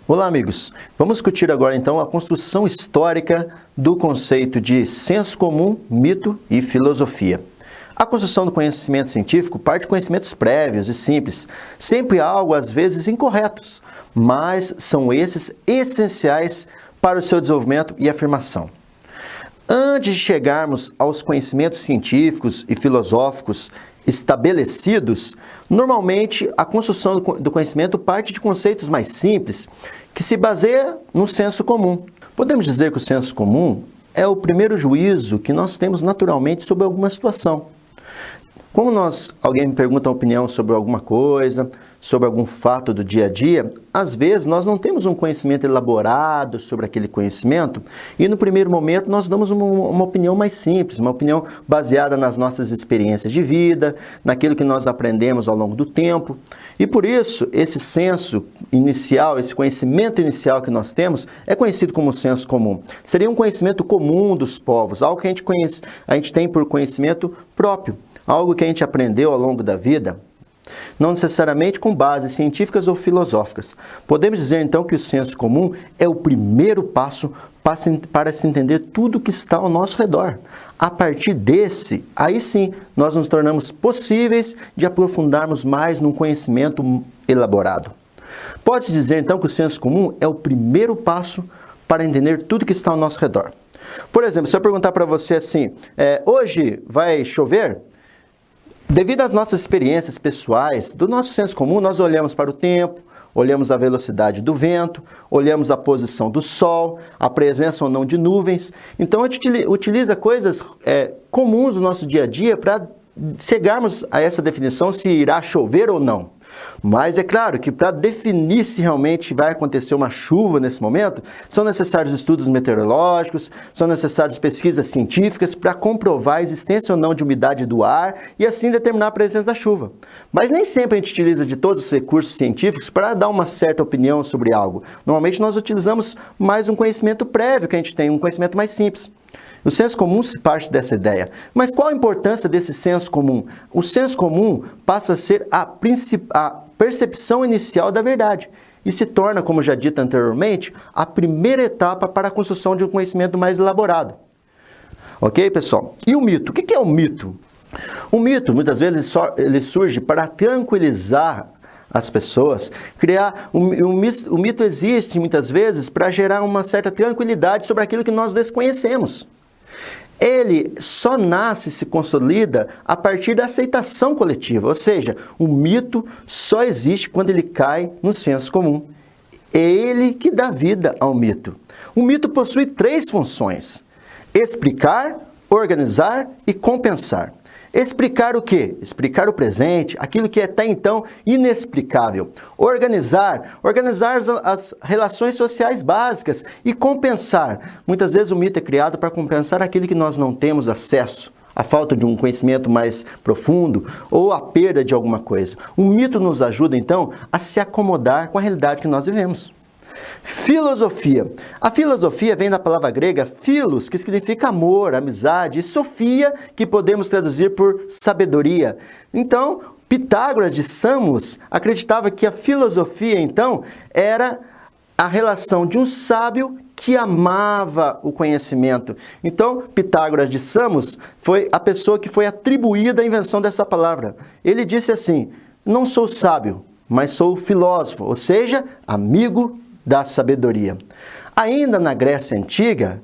Olá, amigos. Vamos discutir agora, então, a construção histórica do conceito de senso comum, mito e filosofia. A construção do conhecimento científico parte de conhecimentos prévios e simples, sempre algo, às vezes, incorretos, mas são esses essenciais para o seu desenvolvimento e afirmação. Antes de chegarmos aos conhecimentos científicos e filosóficos estabelecidos, normalmente a construção do conhecimento parte de conceitos mais simples, que se baseia no senso comum. Podemos dizer que o senso comum é o primeiro juízo que nós temos naturalmente sobre alguma situação. Como alguém me pergunta a opinião sobre alguma coisa, sobre algum fato do dia a dia, às vezes nós não temos um conhecimento elaborado sobre aquele conhecimento e no primeiro momento nós damos uma opinião mais simples, uma opinião baseada nas nossas experiências de vida, naquilo que nós aprendemos ao longo do tempo. E por isso, esse senso inicial, esse conhecimento inicial que nós temos é conhecido como senso comum. Seria um conhecimento comum dos povos, algo que a gente tem por conhecimento próprio. Algo que a gente aprendeu ao longo da vida, não necessariamente com bases científicas ou filosóficas. Podemos dizer, então, que o senso comum é o primeiro passo para se entender tudo que está ao nosso redor. A partir desse, aí sim, nós nos tornamos possíveis de aprofundarmos mais num conhecimento elaborado. Pode-se dizer, então, que o senso comum é o primeiro passo para entender tudo que está ao nosso redor. Por exemplo, se eu perguntar para você assim, hoje vai chover? Devido às nossas experiências pessoais, do nosso senso comum, nós olhamos para o tempo, olhamos a velocidade do vento, olhamos a posição do sol, a presença ou não de nuvens. Então, a gente utiliza coisas comuns do nosso dia a dia para chegarmos a essa definição se irá chover ou não. Mas é claro que para definir se realmente vai acontecer uma chuva nesse momento, são necessários estudos meteorológicos, são necessárias pesquisas científicas para comprovar a existência ou não de umidade do ar e assim determinar a presença da chuva. Mas nem sempre a gente utiliza de todos os recursos científicos para dar uma certa opinião sobre algo. Normalmente nós utilizamos mais um conhecimento prévio que a gente tem, um conhecimento mais simples. O senso comum parte dessa ideia. Mas qual a importância desse senso comum? O senso comum passa a ser a percepção inicial da verdade e se torna, como já dito anteriormente, a primeira etapa para a construção de um conhecimento mais elaborado. Ok, pessoal? E o mito? O que é o mito? O mito, muitas vezes, ele surge para tranquilizar as pessoas. O mito existe, muitas vezes, para gerar uma certa tranquilidade sobre aquilo que nós desconhecemos. Ele só nasce e se consolida a partir da aceitação coletiva, ou seja, o mito só existe quando ele cai no senso comum. É ele que dá vida ao mito. O mito possui 3 funções: explicar, organizar e compensar. Explicar o quê? Explicar o presente, aquilo que é até então inexplicável. Organizar as relações sociais básicas e compensar. Muitas vezes o mito é criado para compensar aquilo que nós não temos acesso, a falta de um conhecimento mais profundo ou a perda de alguma coisa. O mito nos ajuda, então, a se acomodar com a realidade que nós vivemos. Filosofia. A filosofia vem da palavra grega philos, que significa amor, amizade, e sofia, que podemos traduzir por sabedoria. Então, Pitágoras de Samos acreditava que a filosofia, então, era a relação de um sábio que amava o conhecimento. Então, Pitágoras de Samos foi a pessoa que foi atribuída a invenção dessa palavra. Ele disse assim: não sou sábio, mas sou filósofo, ou seja, amigo da sabedoria. Ainda na Grécia Antiga,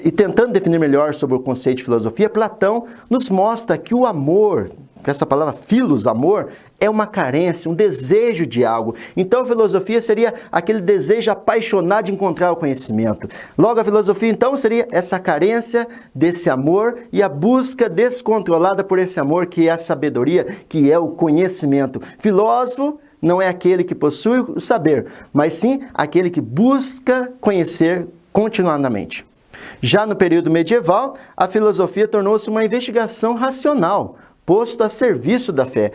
e tentando definir melhor sobre o conceito de filosofia, Platão nos mostra que o amor, que essa palavra philos, amor, é uma carência, um desejo de algo. Então a filosofia seria aquele desejo apaixonado de encontrar o conhecimento. Logo a filosofia então seria essa carência desse amor e a busca descontrolada por esse amor que é a sabedoria, que é o conhecimento. Filósofo não é aquele que possui o saber, mas sim aquele que busca conhecer continuadamente. Já no período medieval, a filosofia tornou-se uma investigação racional, posto a serviço da fé.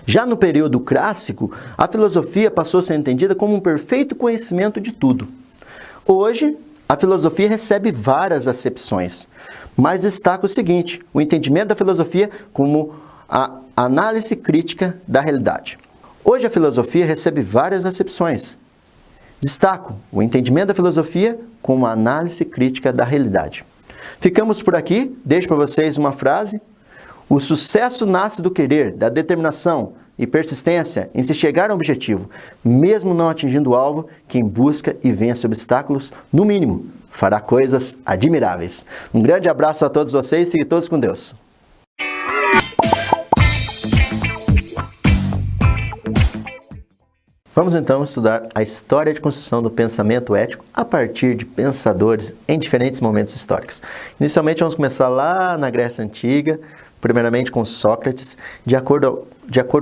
Já no período clássico, a filosofia passou a ser entendida como um perfeito conhecimento de tudo. Hoje, a filosofia recebe várias acepções, mas destaca o seguinte: o entendimento da filosofia como a análise crítica da realidade. Hoje a filosofia recebe várias acepções, Destaco o entendimento da filosofia com uma análise crítica da realidade. Ficamos por aqui, deixo para vocês uma frase. O sucesso nasce do querer, da determinação e persistência em se chegar ao objetivo, mesmo não atingindo o alvo. Quem busca e vence obstáculos, no mínimo, fará coisas admiráveis. Um grande abraço a todos vocês e fiquem todos com Deus. Vamos então estudar a história de construção do pensamento ético a partir de pensadores em diferentes momentos históricos. Inicialmente vamos começar lá na Grécia Antiga, primeiramente com Sócrates. De acordo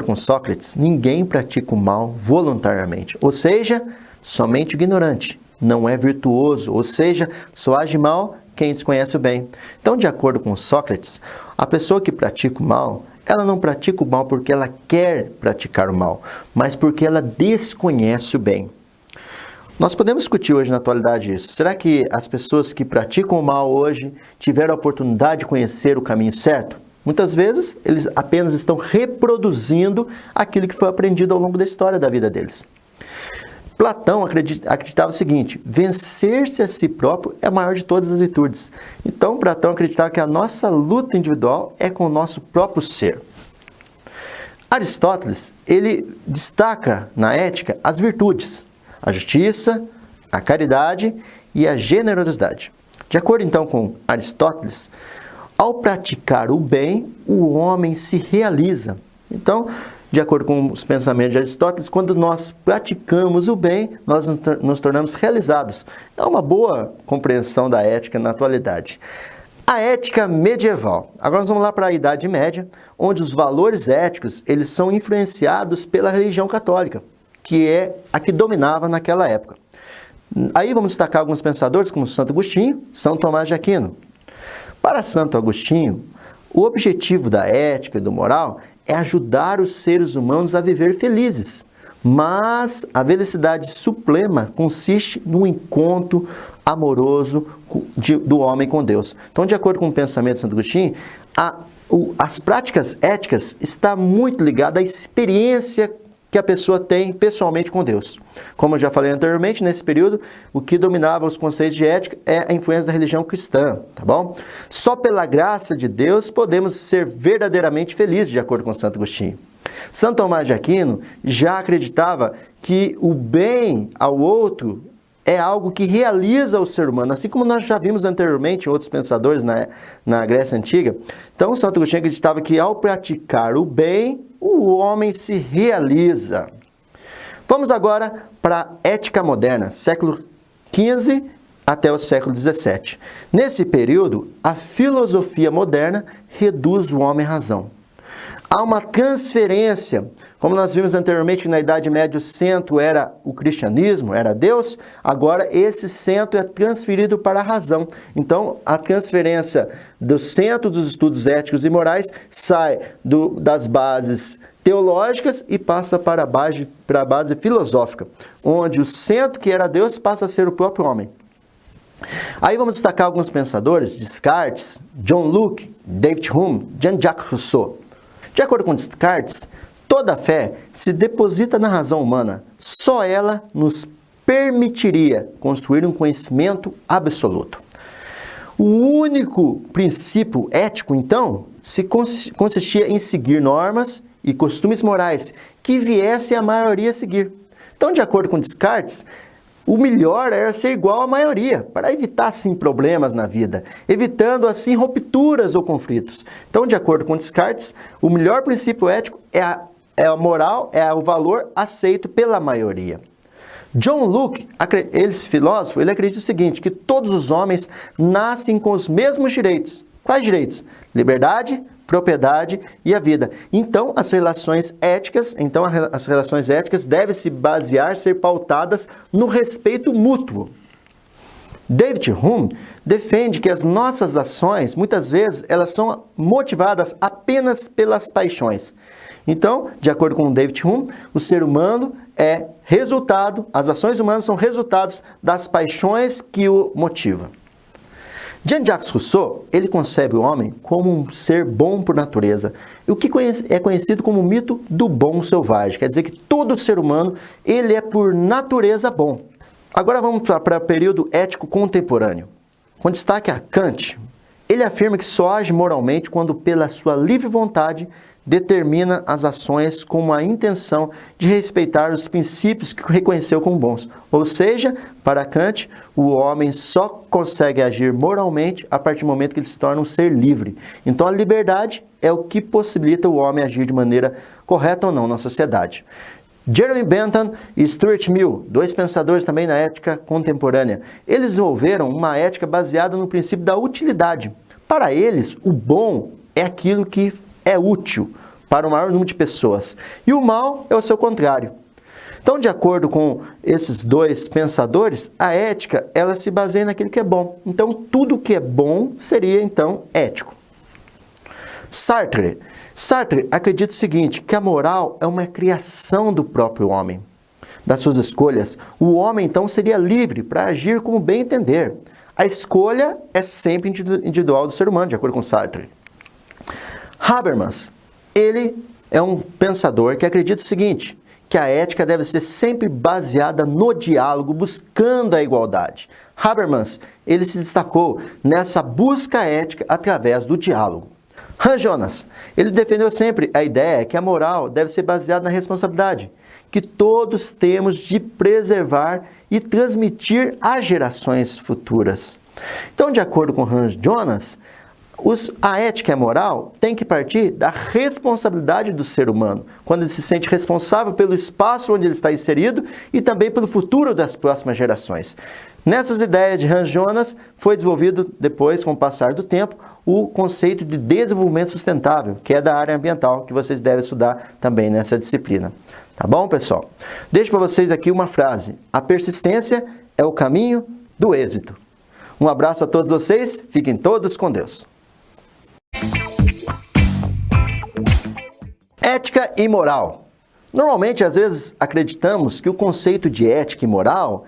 com Sócrates, ninguém pratica o mal voluntariamente, ou seja, somente o ignorante, não é virtuoso, ou seja, só age mal quem desconhece o bem. Então, de acordo com Sócrates, a pessoa que pratica o mal, ela não pratica o mal porque ela quer praticar o mal, mas porque ela desconhece o bem. Nós podemos discutir hoje na atualidade isso. Será que as pessoas que praticam o mal hoje tiveram a oportunidade de conhecer o caminho certo? Muitas vezes, eles apenas estão reproduzindo aquilo que foi aprendido ao longo da história da vida deles. Platão acreditava o seguinte: vencer-se a si próprio é a maior de todas as virtudes. Então, Platão acreditava que a nossa luta individual é com o nosso próprio ser. Aristóteles, ele destaca na ética as virtudes: a justiça, a caridade e a generosidade. De acordo então com Aristóteles, ao praticar o bem, o homem se realiza. Então, de acordo com os pensamentos de Aristóteles, quando nós praticamos o bem, nós nos tornamos realizados. É uma boa compreensão da ética na atualidade. A ética medieval. Agora nós vamos lá para a Idade Média, onde os valores éticos eles são influenciados pela religião católica, que é a que dominava naquela época. Aí vamos destacar alguns pensadores como Santo Agostinho, São Tomás de Aquino. Para Santo Agostinho, o objetivo da ética e do moral é ajudar os seres humanos a viver felizes. Mas a felicidade suprema consiste no encontro amoroso do homem com Deus. Então, de acordo com o pensamento de Santo Agostinho, as práticas éticas estão muito ligadas à experiência que a pessoa tem pessoalmente com Deus. Como eu já falei anteriormente, nesse período, o que dominava os conceitos de ética é a influência da religião cristã, tá bom? Só pela graça de Deus podemos ser verdadeiramente felizes, de acordo com Santo Agostinho. São Tomás de Aquino já acreditava que o bem ao outro é algo que realiza o ser humano, assim como nós já vimos anteriormente em outros pensadores na Grécia Antiga. Então, Santo Agostinho acreditava que ao praticar o bem, o homem se realiza. Vamos agora para a ética moderna, século XV até o século XVII. Nesse período, a filosofia moderna reduz o homem à razão. Há uma transferência, como nós vimos anteriormente, que na Idade Média o centro era o cristianismo, era Deus, agora esse centro é transferido para a razão. Então, a transferência do centro dos estudos éticos e morais sai das bases teológicas e passa para a base filosófica, onde o centro que era Deus passa a ser o próprio homem. Aí vamos destacar alguns pensadores: Descartes, John Locke, David Hume, Jean-Jacques Rousseau. De acordo com Descartes, toda fé se deposita na razão humana. Só ela nos permitiria construir um conhecimento absoluto. O único princípio ético, então, consistia em seguir normas e costumes morais que viesse a maioria seguir. Então, de acordo com Descartes, o melhor era ser igual à maioria, para evitar, assim, problemas na vida, evitando, assim, rupturas ou conflitos. Então, de acordo com Descartes, o melhor princípio ético é a moral, é o valor aceito pela maioria. John Locke, filósofo, ele acredita o seguinte, que todos os homens nascem com os mesmos direitos. Quais direitos? Liberdade, propriedade e a vida. Então, as relações éticas devem se basear, ser pautadas no respeito mútuo. David Hume defende que as nossas ações, muitas vezes, elas são motivadas apenas pelas paixões. Então, de acordo com David Hume, o ser humano é resultado, as ações humanas são resultados das paixões que o motivam. Jean-Jacques Rousseau, ele concebe o homem como um ser bom por natureza, o que é conhecido como o mito do bom selvagem, quer dizer que todo ser humano, ele é por natureza bom. Agora vamos para o período ético contemporâneo. Com destaque a Kant, ele afirma que só age moralmente quando, pela sua livre vontade, determina as ações com a intenção de respeitar os princípios que reconheceu como bons. Ou seja, para Kant, o homem só consegue agir moralmente a partir do momento que ele se torna um ser livre. Então a liberdade é o que possibilita o homem agir de maneira correta ou não na sociedade. Jeremy Bentham e Stuart Mill, dois pensadores também na ética contemporânea, eles desenvolveram uma ética baseada no princípio da utilidade. Para eles, o bom é aquilo que é útil para o maior número de pessoas, e o mal é o seu contrário. Então, de acordo com esses dois pensadores, a ética ela se baseia naquilo que é bom. Então, tudo que é bom seria, então, ético. Sartre acredita o seguinte, que a moral é uma criação do próprio homem, das suas escolhas. O homem, então, seria livre para agir como bem entender. A escolha é sempre individual do ser humano, de acordo com Sartre. Habermas, ele é um pensador que acredita o seguinte, que a ética deve ser sempre baseada no diálogo, buscando a igualdade. Habermas, ele se destacou nessa busca ética através do diálogo. Hans Jonas, ele defendeu sempre a ideia que a moral deve ser baseada na responsabilidade, que todos temos de preservar e transmitir às gerações futuras. Então, de acordo com Hans Jonas, a ética e a moral tem que partir da responsabilidade do ser humano, quando ele se sente responsável pelo espaço onde ele está inserido e também pelo futuro das próximas gerações. Nessas ideias de Hans Jonas, foi desenvolvido depois, com o passar do tempo, o conceito de desenvolvimento sustentável, que é da área ambiental, que vocês devem estudar também nessa disciplina. Tá bom, pessoal? Deixo para vocês aqui uma frase. A persistência é o caminho do êxito. Um abraço a todos vocês, fiquem todos com Deus. Ética e moral. Normalmente, às vezes, acreditamos que o conceito de ética e moral,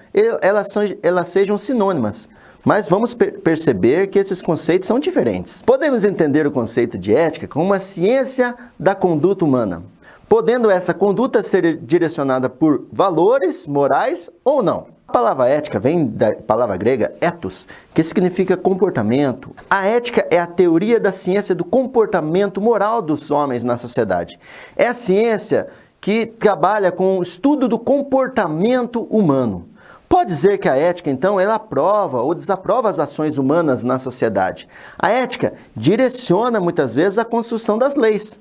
elas sejam sinônimas, mas vamos perceber que esses conceitos são diferentes. Podemos entender o conceito de ética como uma ciência da conduta humana, podendo essa conduta ser direcionada por valores morais ou não. A palavra ética vem da palavra grega ethos, que significa comportamento. A ética é a teoria da ciência do comportamento moral dos homens na sociedade. É a ciência que trabalha com o estudo do comportamento humano. Pode dizer que a ética, então, ela aprova ou desaprova as ações humanas na sociedade. A ética direciona, muitas vezes, a construção das leis.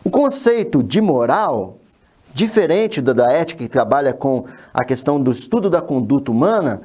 O conceito de moral, diferente da ética que trabalha com a questão do estudo da conduta humana,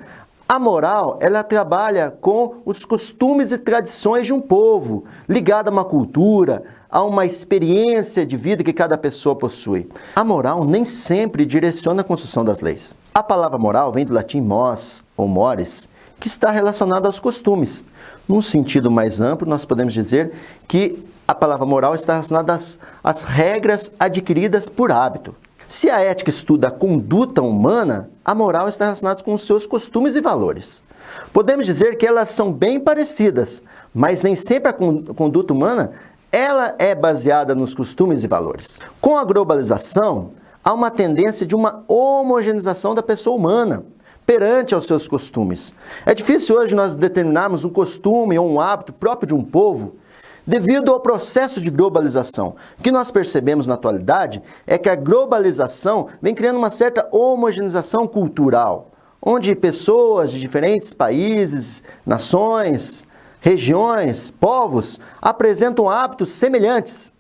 a moral, ela trabalha com os costumes e tradições de um povo, ligada a uma cultura, a uma experiência de vida que cada pessoa possui. A moral nem sempre direciona a construção das leis. A palavra moral vem do latim mos ou mores, que está relacionado aos costumes. Num sentido mais amplo, nós podemos dizer que a palavra moral está relacionada às regras adquiridas por hábito. Se a ética estuda a conduta humana, a moral está relacionada com os seus costumes e valores. Podemos dizer que elas são bem parecidas, mas nem sempre a conduta humana ela é baseada nos costumes e valores. Com a globalização, há uma tendência de uma homogeneização da pessoa humana perante aos seus costumes. É difícil hoje nós determinarmos um costume ou um hábito próprio de um povo, devido ao processo de globalização. O que nós percebemos na atualidade é que a globalização vem criando uma certa homogeneização cultural, onde pessoas de diferentes países, nações, regiões, povos, apresentam hábitos semelhantes.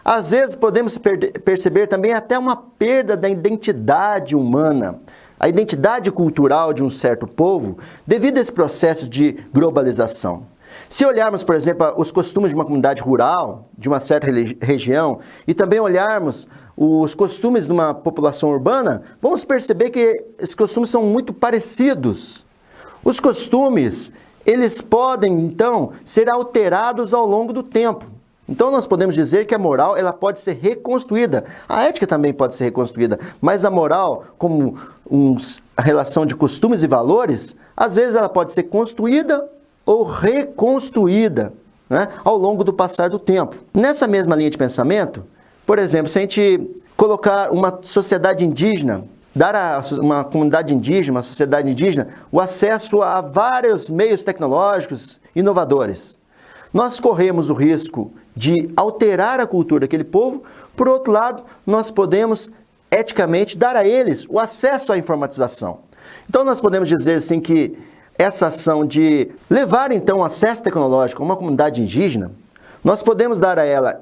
Às vezes podemos perceber também até uma perda da identidade humana, a identidade cultural de um certo povo, devido a esse processo de globalização. Se olharmos, por exemplo, os costumes de uma comunidade rural, de uma certa região, e também olharmos os costumes de uma população urbana, vamos perceber que esses costumes são muito parecidos. Os costumes, eles podem, então, ser alterados ao longo do tempo. Então, nós podemos dizer que a moral ela pode ser reconstruída. A ética também pode ser reconstruída, mas a moral, como a relação de costumes e valores, às vezes ela pode ser construída ou reconstruída, né, ao longo do passar do tempo. Nessa mesma linha de pensamento, por exemplo, se a gente colocar uma sociedade indígena dar a uma comunidade indígena, uma sociedade indígena, o acesso a vários meios tecnológicos inovadores. Nós corremos o risco de alterar a cultura daquele povo. Por outro lado, nós podemos eticamente dar a eles o acesso à informatização. Então nós podemos dizer assim que essa ação de levar então o acesso tecnológico a uma comunidade indígena, nós podemos dar a ela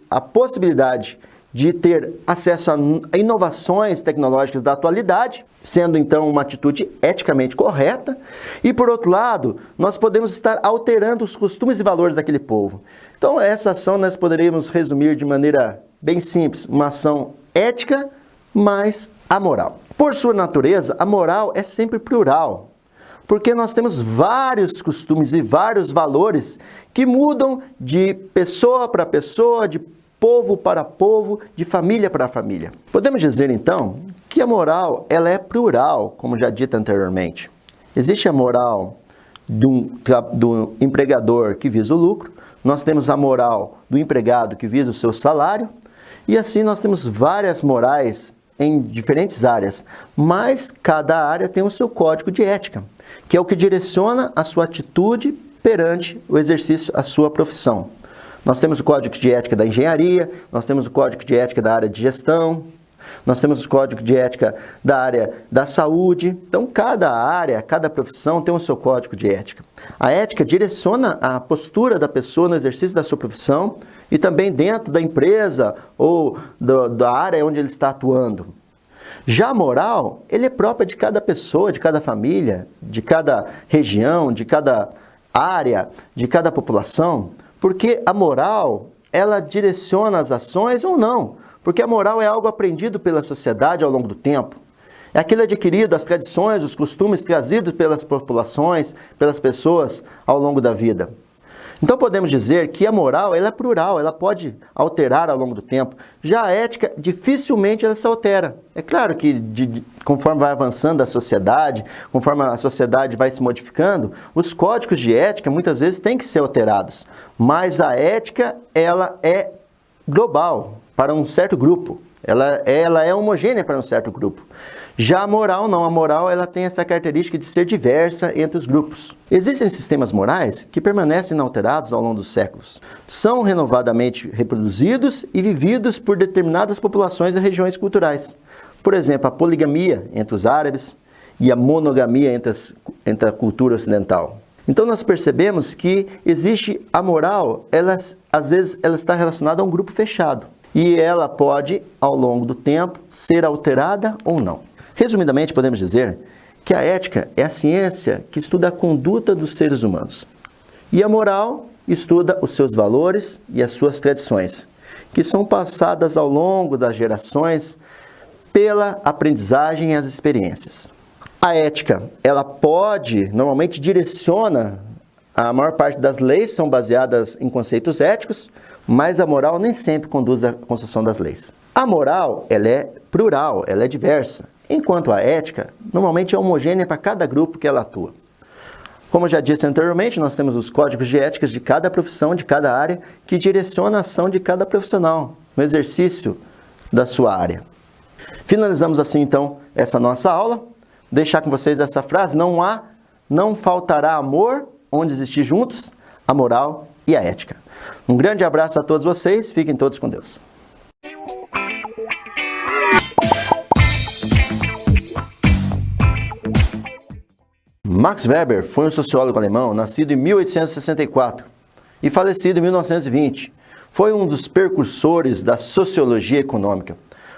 a possibilidade de ter acesso a inovações tecnológicas da atualidade, sendo então uma atitude eticamente correta, e por outro lado, nós podemos estar alterando os costumes e valores daquele povo. Então essa ação nós poderíamos resumir de maneira bem simples, uma ação ética, mas amoral. Por sua natureza, a moral é sempre plural, porque nós temos vários costumes e vários valores que mudam de pessoa para pessoa, de povo para povo, de família para família. Podemos dizer então que a moral ela é plural, como já dito anteriormente. Existe a moral do empregador que visa o lucro, nós temos a moral do empregado que visa o seu salário, e assim nós temos várias morais em diferentes áreas, mas cada área tem o seu código de ética, que é o que direciona a sua atitude perante o exercício da sua profissão. Nós temos o código de ética da engenharia, nós temos o código de ética da área de gestão, nós temos o código de ética da área da saúde. Então, cada área, cada profissão tem o seu código de ética. A ética direciona a postura da pessoa no exercício da sua profissão e também dentro da empresa ou da área onde ele está atuando. Já a moral, ele é própria de cada pessoa, de cada família, de cada região, de cada área, de cada população, porque a moral, ela direciona as ações ou não, porque a moral é algo aprendido pela sociedade ao longo do tempo. É aquilo adquirido, as tradições, os costumes trazidos pelas populações, pelas pessoas ao longo da vida. Então podemos dizer que a moral ela é plural, ela pode alterar ao longo do tempo. Já a ética, dificilmente ela se altera. É claro que conforme vai avançando a sociedade, conforme a sociedade vai se modificando, os códigos de ética muitas vezes têm que ser alterados. Mas a ética ela é global para um certo grupo. Ela é homogênea para um certo grupo. Já a moral não, a moral ela tem essa característica de ser diversa entre os grupos. Existem sistemas morais que permanecem inalterados ao longo dos séculos. São renovadamente reproduzidos e vividos por determinadas populações e regiões culturais. Por exemplo, a poligamia entre os árabes e a monogamia entre a cultura ocidental. Então nós percebemos que existe a moral, às vezes ela está relacionada a um grupo fechado. E ela pode, ao longo do tempo, ser alterada ou não. Resumidamente, podemos dizer que a ética é a ciência que estuda a conduta dos seres humanos. E a moral estuda os seus valores e as suas tradições, que são passadas ao longo das gerações pela aprendizagem e as experiências. A ética, ela normalmente direciona, a maior parte das leis são baseadas em conceitos éticos, mas a moral nem sempre conduz à construção das leis. A moral, ela é plural, ela é diversa, enquanto a ética, normalmente é homogênea para cada grupo que ela atua. Como eu já disse anteriormente, nós temos os códigos de éticas de cada profissão, de cada área, que direciona a ação de cada profissional no exercício da sua área. Finalizamos assim, então, essa nossa aula. Deixar com vocês essa frase: não faltará amor onde existir juntos a moral e a ética. Um grande abraço a todos vocês, fiquem todos com Deus. Max Weber foi um sociólogo alemão, nascido em 1864 e falecido em 1920. Foi um dos precursores da sociologia econômica.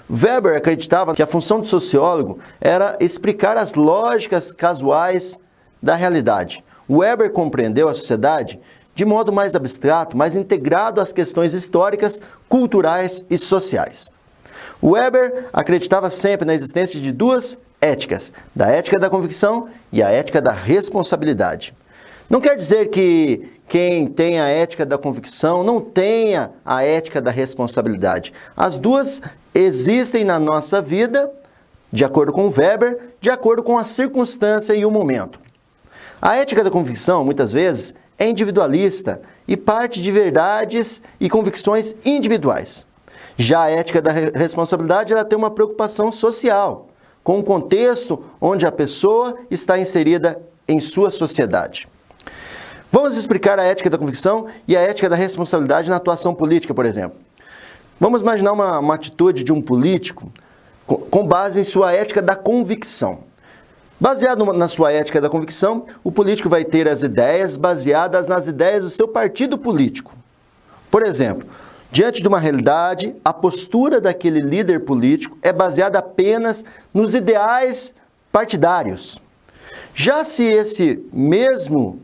Weber acreditava que a função do sociólogo era explicar as lógicas casuais da realidade. Weber compreendeu a sociedade de modo mais abstrato, mais integrado às questões históricas, culturais e sociais. Weber acreditava sempre na existência de duas éticas, da ética da convicção e a ética da responsabilidade. Não quer dizer que quem tem a ética da convicção não tenha a ética da responsabilidade. As duas existem na nossa vida, de acordo com Weber, de acordo com a circunstância e o momento. A ética da convicção, muitas vezes, é individualista e parte de verdades e convicções individuais. Já a ética da responsabilidade ela tem uma preocupação social, com o contexto onde a pessoa está inserida em sua sociedade. Vamos explicar a ética da convicção e a ética da responsabilidade na atuação política, por exemplo. Vamos imaginar uma atitude de um político com base em sua ética da convicção. Baseado na sua ética da convicção, o político vai ter as ideias baseadas nas ideias do seu partido político. Por exemplo, diante de uma realidade, a postura daquele líder político é baseada apenas nos ideais partidários. Já se esse mesmo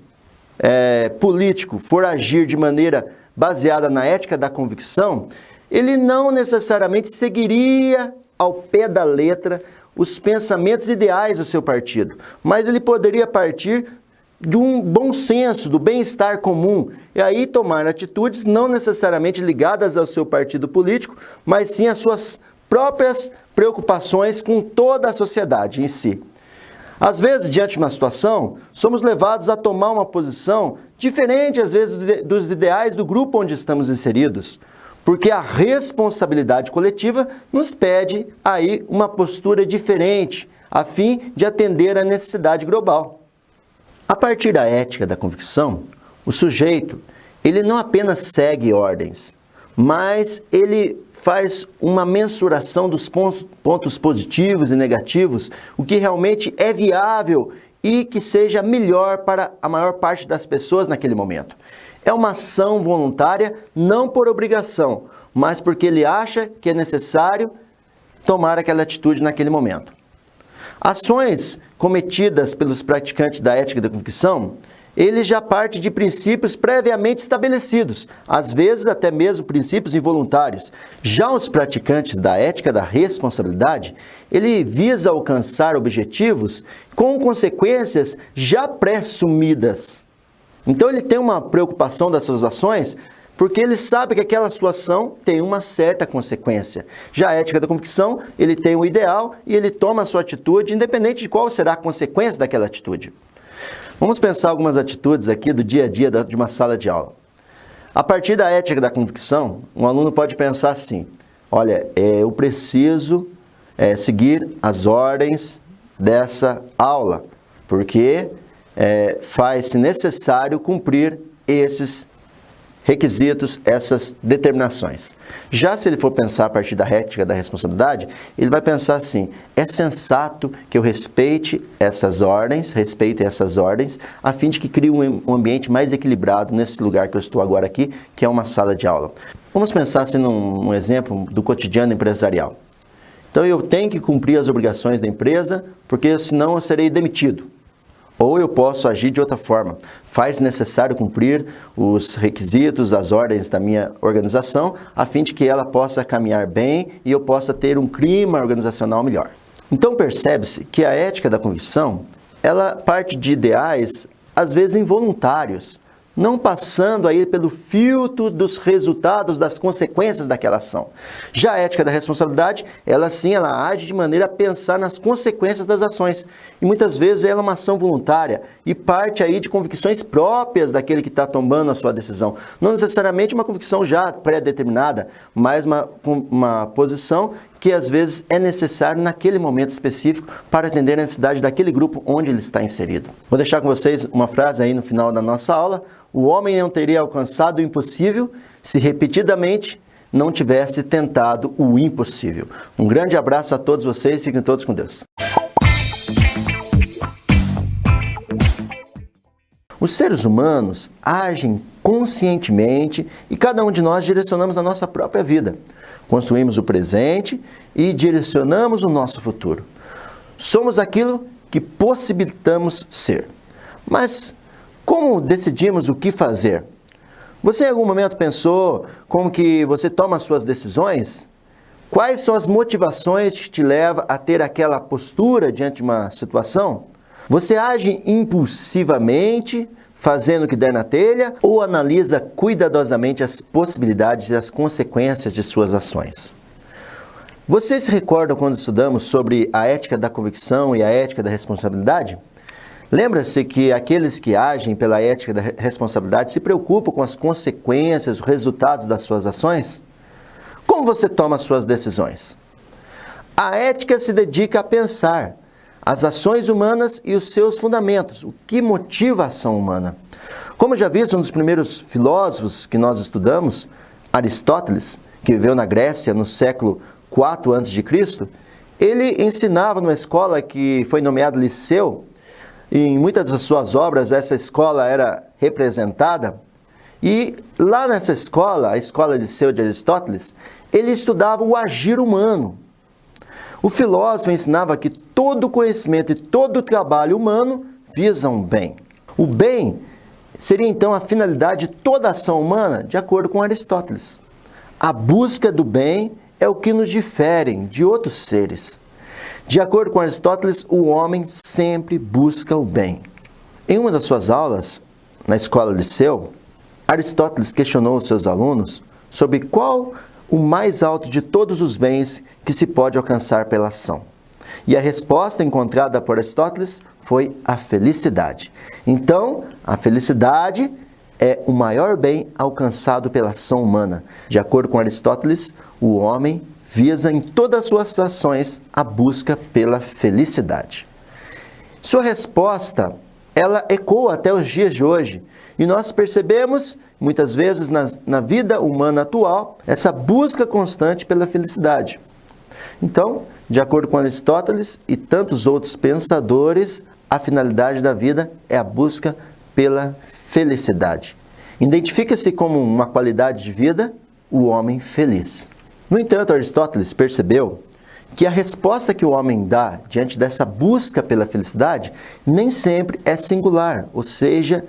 político for agir de maneira baseada na ética da convicção, ele não necessariamente seguiria ao pé da letra os pensamentos ideais do seu partido, mas ele poderia partir de um bom senso, do bem-estar comum, e aí tomar atitudes não necessariamente ligadas ao seu partido político, mas sim às suas próprias preocupações com toda a sociedade em si. Às vezes, diante de uma situação, somos levados a tomar uma posição diferente, às vezes, dos ideais do grupo onde estamos inseridos, porque a responsabilidade coletiva nos pede aí uma postura diferente, a fim de atender à necessidade global. A partir da ética da convicção, o sujeito, ele não apenas segue ordens, mas ele faz uma mensuração dos pontos positivos e negativos, o que realmente é viável e que seja melhor para a maior parte das pessoas naquele momento. É uma ação voluntária, não por obrigação, mas porque ele acha que é necessário tomar aquela atitude naquele momento. Ações cometidas pelos praticantes da ética da convicção, eles já partem de princípios previamente estabelecidos, às vezes até mesmo princípios involuntários. Já os praticantes da ética da responsabilidade, ele visa alcançar objetivos com consequências já pré-assumidas. Então ele tem uma preocupação das suas ações, porque ele sabe que aquela sua ação tem uma certa consequência. Já a ética da convicção, ele tem o ideal e ele toma a sua atitude, independente de qual será a consequência daquela atitude. Vamos pensar algumas atitudes aqui do dia a dia de uma sala de aula. A partir da ética da convicção, um aluno pode pensar assim: olha, eu preciso seguir as ordens dessa aula, porque faz-se necessário cumprir esses requisitos, essas determinações. Já se ele for pensar a partir da ética da responsabilidade, ele vai pensar assim: é sensato que eu respeite essas ordens, a fim de que crie um ambiente mais equilibrado nesse lugar que eu estou agora aqui, que é uma sala de aula. Vamos pensar assim num exemplo do cotidiano empresarial. Então eu tenho que cumprir as obrigações da empresa, porque senão eu serei demitido. Ou eu posso agir de outra forma. Faz necessário cumprir os requisitos, as ordens da minha organização, a fim de que ela possa caminhar bem e eu possa ter um clima organizacional melhor. Então percebe-se que a ética da convicção, ela parte de ideais, às vezes involuntários, não passando aí pelo filtro dos resultados, das consequências daquela ação. Já a ética da responsabilidade, ela sim, ela age de maneira a pensar nas consequências das ações. E muitas vezes ela é uma ação voluntária e parte aí de convicções próprias daquele que está tomando a sua decisão. Não necessariamente uma convicção já pré-determinada, mas uma posição que às vezes é necessário naquele momento específico para atender a necessidade daquele grupo onde ele está inserido. Vou deixar com vocês uma frase aí no final da nossa aula: o homem não teria alcançado o impossível se repetidamente não tivesse tentado o impossível. Um grande abraço a todos vocês, fiquem todos com Deus. Os seres humanos agem conscientemente e cada um de nós direcionamos a nossa própria vida. Construímos o presente e direcionamos o nosso futuro. Somos aquilo que possibilitamos ser. Mas como decidimos o que fazer? Você em algum momento pensou como que você toma as suas decisões? Quais são as motivações que te levam a ter aquela postura diante de uma situação? Você age impulsivamente, fazendo o que der na telha, ou analisa cuidadosamente as possibilidades e as consequências de suas ações? Vocês se recordam quando estudamos sobre a ética da convicção e a ética da responsabilidade? Lembra-se que aqueles que agem pela ética da responsabilidade se preocupam com as consequências, os resultados das suas ações? Como você toma as suas decisões? A ética se dedica a pensar as ações humanas e os seus fundamentos, o que motiva a ação humana. Como já visto, um dos primeiros filósofos que nós estudamos, Aristóteles, que viveu na Grécia no século IV a.C., ele ensinava numa escola que foi nomeada Liceu. Em muitas das suas obras, essa escola era representada. E lá nessa escola, a Escola Liceu de Aristóteles, ele estudava o agir humano. O filósofo ensinava que todo conhecimento e todo trabalho humano visam o bem. O bem seria então a finalidade de toda ação humana, de acordo com Aristóteles. A busca do bem é o que nos difere de outros seres. De acordo com Aristóteles, o homem sempre busca o bem. Em uma das suas aulas, na Escola Liceu, Aristóteles questionou os seus alunos sobre qual o mais alto de todos os bens que se pode alcançar pela ação. E a resposta encontrada por Aristóteles foi a felicidade. Então, a felicidade é o maior bem alcançado pela ação humana. De acordo com Aristóteles, o homem visa em todas as suas ações a busca pela felicidade. Sua resposta, ela ecoa até os dias de hoje. E nós percebemos, muitas vezes, na vida humana atual, essa busca constante pela felicidade. Então, de acordo com Aristóteles e tantos outros pensadores, a finalidade da vida é a busca pela felicidade. Identifica-se como uma qualidade de vida o homem feliz. No entanto, Aristóteles percebeu que a resposta que o homem dá diante dessa busca pela felicidade nem sempre é singular, ou seja,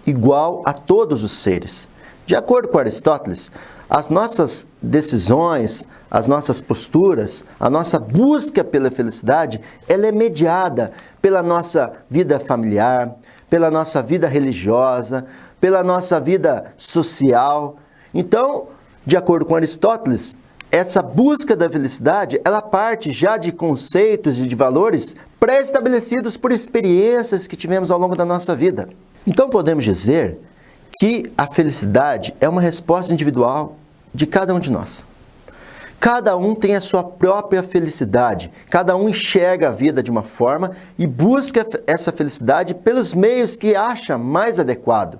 igual a todos os seres. De acordo com Aristóteles, as nossas decisões, as nossas posturas, a nossa busca pela felicidade, ela é mediada pela nossa vida familiar, pela nossa vida religiosa, pela nossa vida social. Então, de acordo com Aristóteles, essa busca da felicidade, ela parte já de conceitos e de valores pré-estabelecidos por experiências que tivemos ao longo da nossa vida. Então podemos dizer que a felicidade é uma resposta individual de cada um de nós. Cada um tem a sua própria felicidade, cada um enxerga a vida de uma forma e busca essa felicidade pelos meios que acha mais adequado.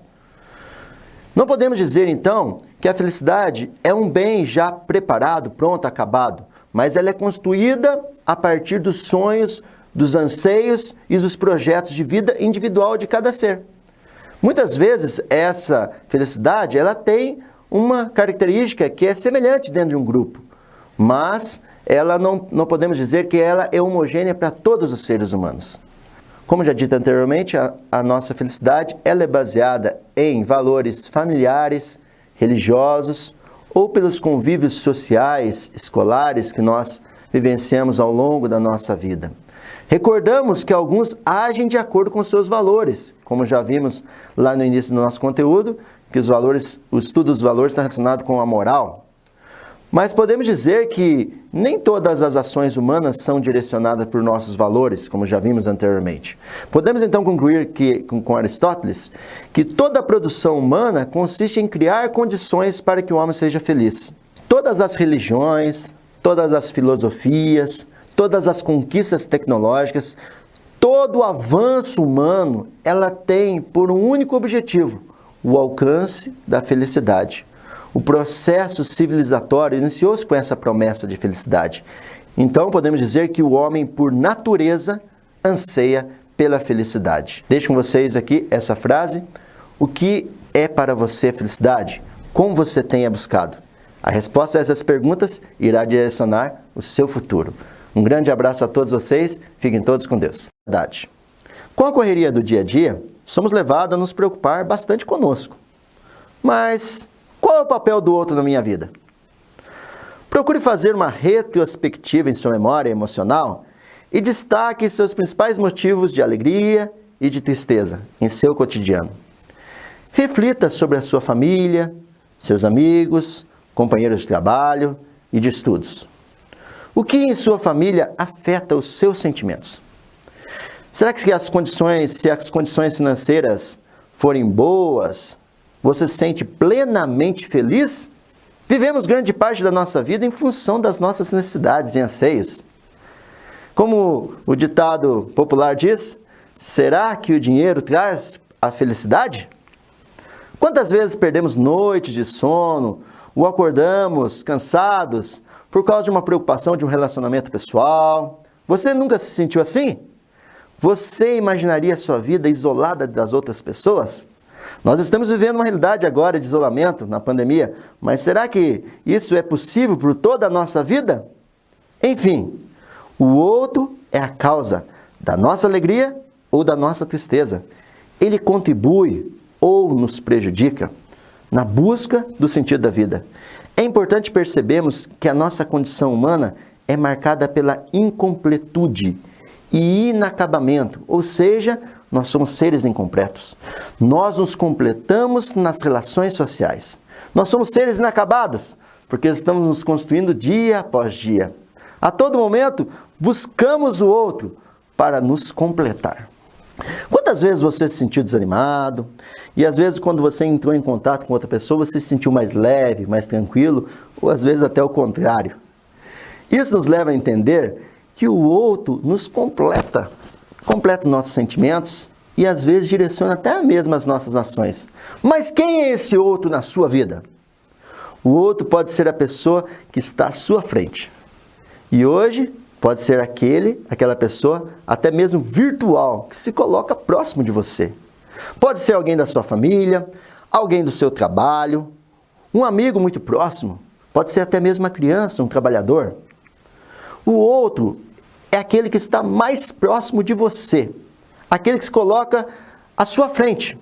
Não podemos dizer então que a felicidade é um bem já preparado, pronto, acabado, mas ela é construída a partir dos sonhos, dos anseios e dos projetos de vida individual de cada ser. Muitas vezes essa felicidade ela tem uma característica que é semelhante dentro de um grupo, mas ela não podemos dizer que ela é homogênea para todos os seres humanos. Como já dito anteriormente, a nossa felicidade ela é baseada em valores familiares, religiosos ou pelos convívios sociais, escolares que nós vivenciamos ao longo da nossa vida. Recordamos que alguns agem de acordo com seus valores, como já vimos lá no início do nosso conteúdo, que o estudo dos valores está relacionado com a moral. Mas podemos dizer que nem todas as ações humanas são direcionadas por nossos valores, como já vimos anteriormente. Podemos então concluir com Aristóteles que toda a produção humana consiste em criar condições para que o homem seja feliz. Todas as religiões, todas as filosofias, todas as conquistas tecnológicas, todo o avanço humano, ela tem por um único objetivo, o alcance da felicidade. O processo civilizatório iniciou-se com essa promessa de felicidade. Então, podemos dizer que o homem, por natureza, anseia pela felicidade. Deixo com vocês aqui essa frase. O que é para você felicidade? Como você tem a buscado? A resposta a essas perguntas irá direcionar o seu futuro. Um grande abraço a todos vocês. Fiquem todos com Deus. Com a correria do dia a dia, somos levados a nos preocupar bastante conosco. Mas qual é o papel do outro na minha vida? Procure fazer uma retrospectiva em sua memória emocional e destaque seus principais motivos de alegria e de tristeza em seu cotidiano. Reflita sobre a sua família, seus amigos, companheiros de trabalho e de estudos. O que em sua família afeta os seus sentimentos? Será que se as condições financeiras forem boas, você se sente plenamente feliz? Vivemos grande parte da nossa vida em função das nossas necessidades e anseios. Como o ditado popular diz, será que o dinheiro traz a felicidade? Quantas vezes perdemos noites de sono ou acordamos cansados por causa de uma preocupação de um relacionamento pessoal? Você nunca se sentiu assim? Você imaginaria a sua vida isolada das outras pessoas? Nós estamos vivendo uma realidade agora de isolamento na pandemia, mas será que isso é possível por toda a nossa vida? Enfim, o outro é a causa da nossa alegria ou da nossa tristeza. Ele contribui ou nos prejudica na busca do sentido da vida. É importante percebermos que a nossa condição humana é marcada pela incompletude e inacabamento, ou seja, nós somos seres incompletos. Nós nos completamos nas relações sociais. Nós somos seres inacabados, porque estamos nos construindo dia após dia. A todo momento, buscamos o outro para nos completar. Quantas vezes você se sentiu desanimado? E às vezes quando você entrou em contato com outra pessoa, você se sentiu mais leve, mais tranquilo, ou às vezes até o contrário. Isso nos leva a entender que o outro nos completa nossos sentimentos e às vezes direciona até mesmo as nossas ações. Mas quem é esse outro na sua vida? O outro pode ser a pessoa que está à sua frente. E hoje pode ser aquela pessoa, até mesmo virtual, que se coloca próximo de você. Pode ser alguém da sua família, alguém do seu trabalho, um amigo muito próximo, pode ser até mesmo uma criança, um trabalhador. O outro é aquele que está mais próximo de você, aquele que se coloca à sua frente.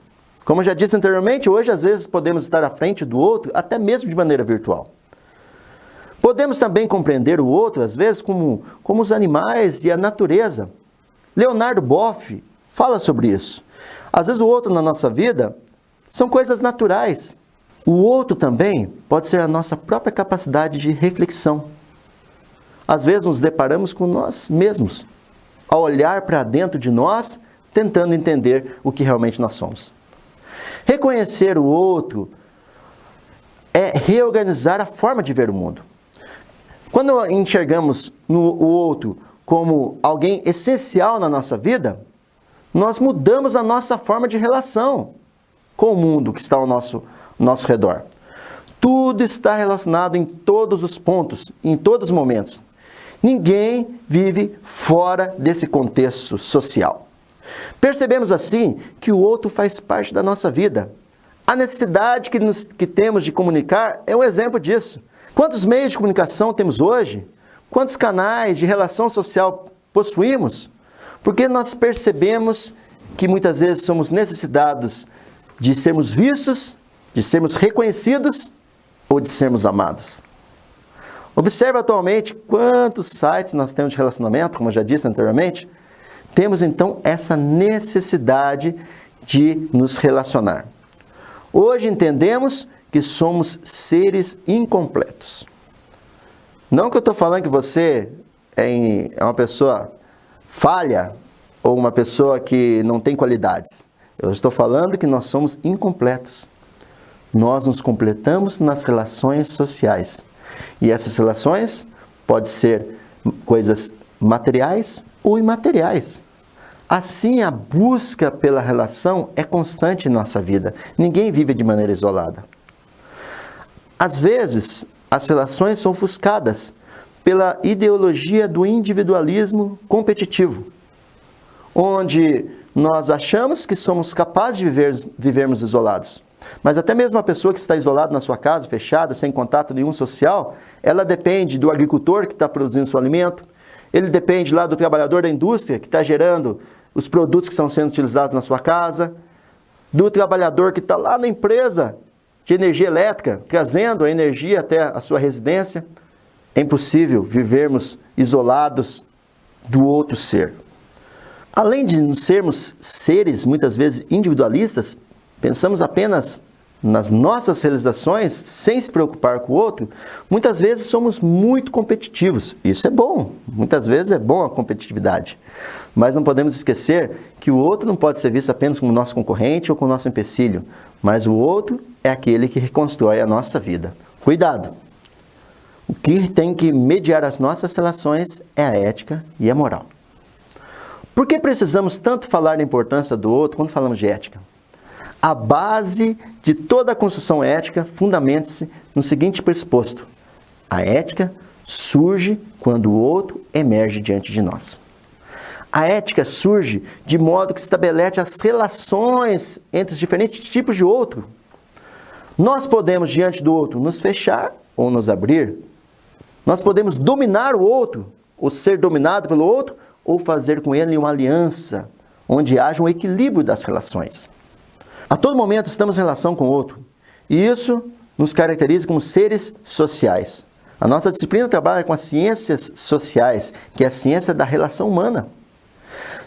Como eu já disse anteriormente, hoje às vezes podemos estar à frente do outro, até mesmo de maneira virtual. Podemos também compreender o outro, às vezes, como os animais e a natureza. Leonardo Boff fala sobre isso. Às vezes o outro na nossa vida são coisas naturais. O outro também pode ser a nossa própria capacidade de reflexão. Às vezes nos deparamos com nós mesmos, ao olhar para dentro de nós, tentando entender o que realmente nós somos. Reconhecer o outro é reorganizar a forma de ver o mundo. Quando enxergamos o outro como alguém essencial na nossa vida, nós mudamos a nossa forma de relação com o mundo que está ao nosso redor. Tudo está relacionado em todos os pontos, em todos os momentos. Ninguém vive fora desse contexto social. Percebemos assim que o outro faz parte da nossa vida. A necessidade que temos de comunicar é um exemplo disso. Quantos meios de comunicação temos hoje? Quantos canais de relação social possuímos? Porque nós percebemos que muitas vezes somos necessitados de sermos vistos, de sermos reconhecidos ou de sermos amados. Observe atualmente quantos sites nós temos de relacionamento, como eu já disse anteriormente. Temos então essa necessidade de nos relacionar. Hoje entendemos que somos seres incompletos. Não que eu estou falando que você é uma pessoa falha ou uma pessoa que não tem qualidades. Eu estou falando que nós somos incompletos. Nós nos completamos nas relações sociais. E essas relações podem ser coisas materiais ou imateriais. Assim, a busca pela relação é constante em nossa vida. Ninguém vive de maneira isolada. Às vezes, as relações são ofuscadas pela ideologia do individualismo competitivo, onde nós achamos que somos capazes de vivermos isolados. Mas até mesmo a pessoa que está isolada na sua casa, fechada, sem contato nenhum social, ela depende do agricultor que está produzindo seu alimento, ele depende lá do trabalhador da indústria que está gerando os produtos que estão sendo utilizados na sua casa, do trabalhador que está lá na empresa de energia elétrica, trazendo a energia até a sua residência. É impossível vivermos isolados do outro ser. Além de sermos seres, muitas vezes, individualistas, pensamos apenas nas nossas realizações, sem se preocupar com o outro, muitas vezes somos muito competitivos. Isso é bom, muitas vezes é bom a competitividade. Mas não podemos esquecer que o outro não pode ser visto apenas como nosso concorrente ou como nosso empecilho, mas o outro é aquele que reconstrói a nossa vida. Cuidado! O que tem que mediar as nossas relações é a ética e a moral. Por que precisamos tanto falar da importância do outro quando falamos de ética? A base de toda a construção ética fundamenta-se no seguinte pressuposto: a ética surge quando o outro emerge diante de nós. A ética surge de modo que estabelece as relações entre os diferentes tipos de outro. Nós podemos, diante do outro, nos fechar ou nos abrir. Nós podemos dominar o outro, ou ser dominado pelo outro, ou fazer com ele uma aliança, onde haja um equilíbrio das relações. A todo momento estamos em relação com o outro, e isso nos caracteriza como seres sociais. A nossa disciplina trabalha com as ciências sociais, que é a ciência da relação humana.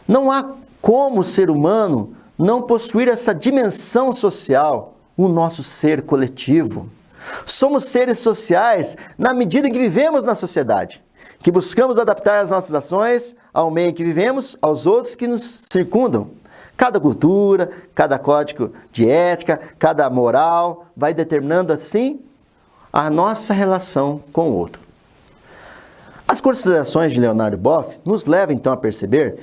Não há como o ser humano não possuir essa dimensão social, o nosso ser coletivo. Somos seres sociais na medida em que vivemos na sociedade, que buscamos adaptar as nossas ações ao meio em que vivemos, aos outros que nos circundam. Cada cultura, cada código de ética, cada moral vai determinando assim a nossa relação com o outro. As considerações de Leonardo Boff nos levam então a perceber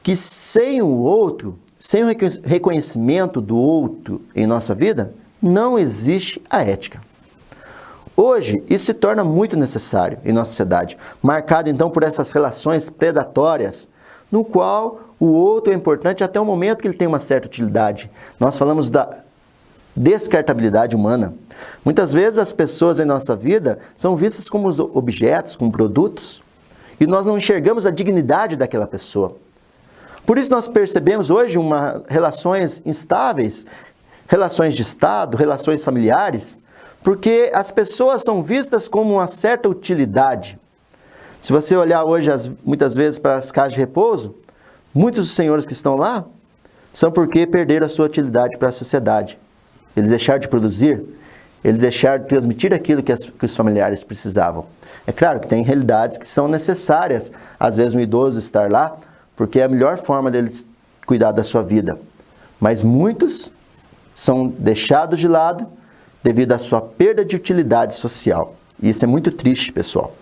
que sem o outro, sem o reconhecimento do outro em nossa vida, não existe a ética. Hoje, isso se torna muito necessário em nossa sociedade, marcado então por essas relações predatórias, no qual o outro é importante até o momento que ele tem uma certa utilidade. Nós falamos da descartabilidade humana. Muitas vezes as pessoas em nossa vida são vistas como objetos, como produtos, e nós não enxergamos a dignidade daquela pessoa. Por isso nós percebemos hoje relações instáveis, relações de Estado, relações familiares, porque as pessoas são vistas como uma certa utilidade. Se você olhar hoje muitas vezes para as casas de repouso, muitos dos senhores que estão lá são porque perderam a sua utilidade para a sociedade. Eles deixaram de produzir, eles deixaram de transmitir aquilo que os familiares precisavam. É claro que tem realidades que são necessárias, às vezes um idoso estar lá, porque é a melhor forma deles cuidar da sua vida. Mas muitos são deixados de lado devido à sua perda de utilidade social. E isso é muito triste, pessoal.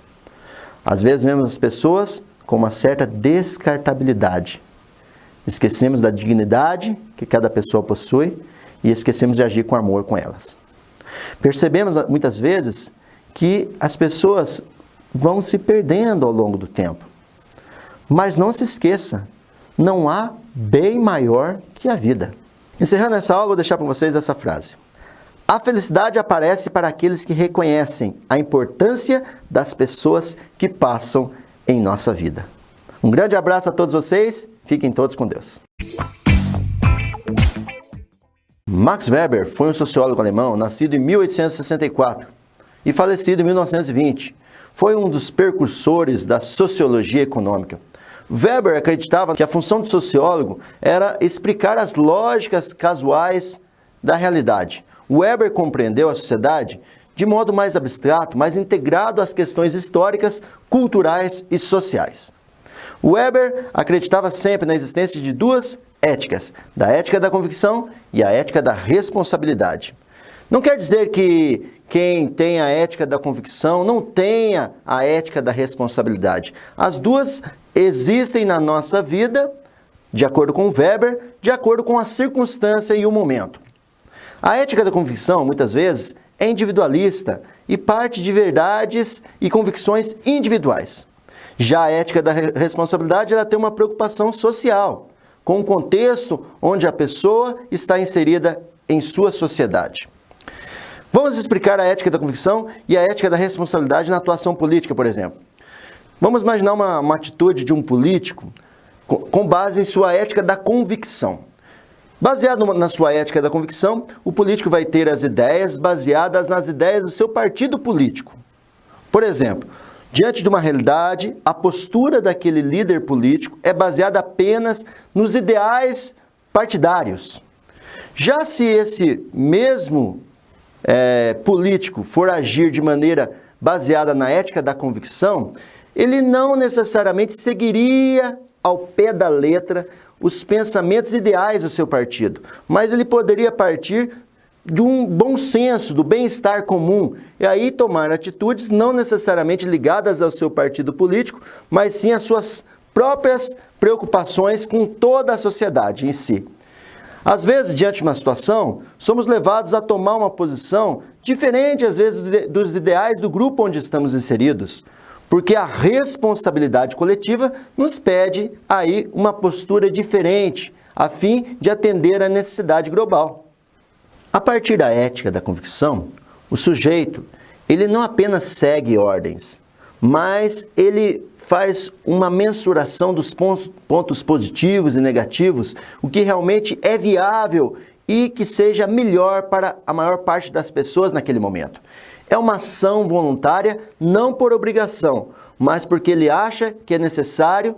Às vezes vemos as pessoas com uma certa descartabilidade. Esquecemos da dignidade que cada pessoa possui e esquecemos de agir com amor com elas. Percebemos muitas vezes que as pessoas vão se perdendo ao longo do tempo. Mas não se esqueça, não há bem maior que a vida. Encerrando essa aula, vou deixar para vocês essa frase. A felicidade aparece para aqueles que reconhecem a importância das pessoas que passam em nossa vida. Um grande abraço a todos vocês, fiquem todos com Deus. Max Weber foi um sociólogo alemão nascido em 1864 e falecido em 1920. Foi um dos precursores da sociologia econômica. Weber acreditava que a função do sociólogo era explicar as lógicas casuais da realidade. Weber compreendeu a sociedade de modo mais abstrato, mais integrado às questões históricas, culturais e sociais. Weber acreditava sempre na existência de duas éticas, da ética da convicção e a ética da responsabilidade. Não quer dizer que quem tem a ética da convicção não tenha a ética da responsabilidade. As duas existem na nossa vida, de acordo com Weber, de acordo com a circunstância e o momento. A ética da convicção, muitas vezes, é individualista e parte de verdades e convicções individuais. Já a ética da responsabilidade, ela tem uma preocupação social, com o contexto onde a pessoa está inserida em sua sociedade. Vamos explicar a ética da convicção e a ética da responsabilidade na atuação política, por exemplo. Vamos imaginar uma atitude de um político com base em sua ética da convicção. Baseado na sua ética da convicção, o político vai ter as ideias baseadas nas ideias do seu partido político. Por exemplo, diante de uma realidade, a postura daquele líder político é baseada apenas nos ideais partidários. Já se esse mesmo político for agir de maneira baseada na ética da convicção, ele não necessariamente seguiria ao pé da letra os pensamentos ideais do seu partido, mas ele poderia partir de um bom senso, do bem-estar comum, e aí tomar atitudes não necessariamente ligadas ao seu partido político, mas sim às suas próprias preocupações com toda a sociedade em si. Às vezes, diante de uma situação, somos levados a tomar uma posição diferente, às vezes, dos ideais do grupo onde estamos inseridos, porque a responsabilidade coletiva nos pede aí uma postura diferente, a fim de atender à necessidade global. A partir da ética da convicção, o sujeito, ele não apenas segue ordens, mas ele faz uma mensuração dos pontos positivos e negativos, o que realmente é viável e que seja melhor para a maior parte das pessoas naquele momento. É uma ação voluntária, não por obrigação, mas porque ele acha que é necessário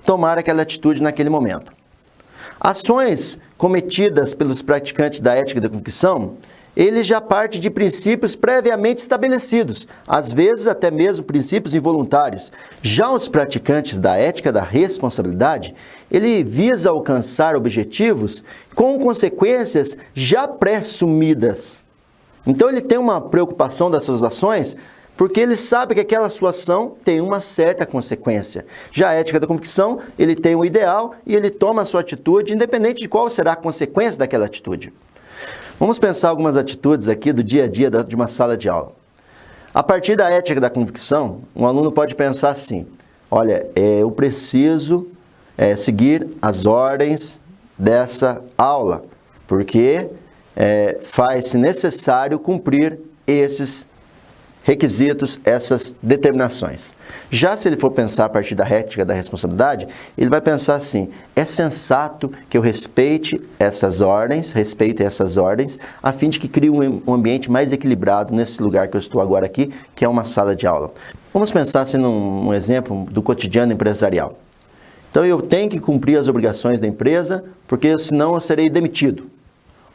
tomar aquela atitude naquele momento. Ações cometidas pelos praticantes da ética da convicção, ele já parte de princípios previamente estabelecidos, às vezes até mesmo princípios involuntários. Já os praticantes da ética da responsabilidade, ele visa alcançar objetivos com consequências já pré-assumidas. Então ele tem uma preocupação das suas ações, porque ele sabe que aquela sua ação tem uma certa consequência. Já a ética da convicção, ele tem um ideal e ele toma a sua atitude, independente de qual será a consequência daquela atitude. Vamos pensar algumas atitudes aqui do dia a dia de uma sala de aula. A partir da ética da convicção, um aluno pode pensar assim: olha, eu preciso seguir as ordens dessa aula, porque faz-se necessário cumprir esses requisitos, essas determinações. Já se ele for pensar a partir da ética da responsabilidade, ele vai pensar assim: é sensato que eu respeite essas ordens, a fim de que crie um ambiente mais equilibrado nesse lugar que eu estou agora aqui, que é uma sala de aula. Vamos pensar assim num exemplo do cotidiano empresarial. Então eu tenho que cumprir as obrigações da empresa, porque senão eu serei demitido.